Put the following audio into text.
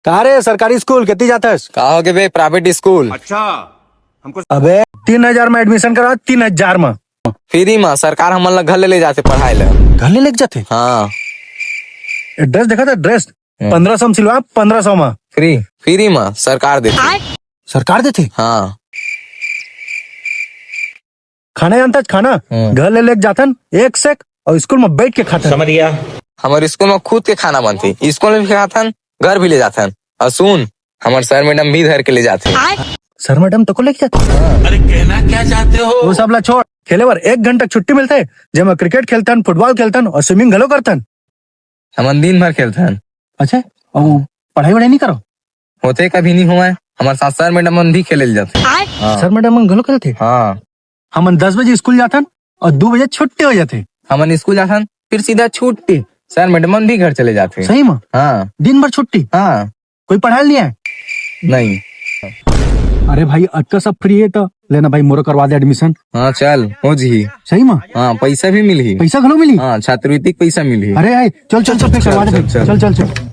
कहा रे सरकारी स्कूल कितनी जाता है? का हो गए प्राइवेट स्कूल अबे 3,000 में एडमिशन करा 3,000 में फ्री में सरकार हमन ला घर ले जाते पढ़ाई ला। घर ले लेके जाते। हाँ ड्रेस देखा था ड्रेस 1,500 में सिलवा 1,500 में फ्री में सरकार देती। सरकार देते। हाँ खाना जानता है खाना घर ले लेके जातन एक सेक और स्कूल में बैठ के खाता। समझ गया। हमारे स्कूल में खुद के खाना बनती, स्कूल में भी खातन घर भी ले जातन। और सुन हमारे सर मैडम भी घर के ले जाते। सर मैडम तो को लेके जाते। अरे कहना क्या चाहते हो? वो सब ला छोड़, खेले बार 1 घंटा छुट्टी मिलता है जब मैं क्रिकेट खेलतन, फुटबॉल खेलतन और स्विमिंग घलो करतन। हम दिन भर खेलतन। अच्छा और पढ़ाई वढ़ाई नहीं करो? होते कभी नहीं हुआ। हमारे साथ सर मैडम भी खेले जाते। हाँ। सर मैडम घलो खेलते। हाँ हम 10 बजे स्कूल जातन और 2 बजे छुट्टी हो जाते। हमन स्कूल जातन फिर सीधा छुट्टी, सर मैडम भी घर चले जाते। सही में? हाँ दिन भर छुट्टी। हाँ कोई पढ़ाई नहीं है? नहीं। अरे भाई अटका सब फ्री है तो लेना भाई मोरो करवा दे एडमिशन। हाँ चल हो जी। सही में? हाँ पैसा भी मिली। पैसा घलो मिली। हाँ छात्रवृत्ति पैसा मिली। अरे चल चल चल करवा दे। चल चल चल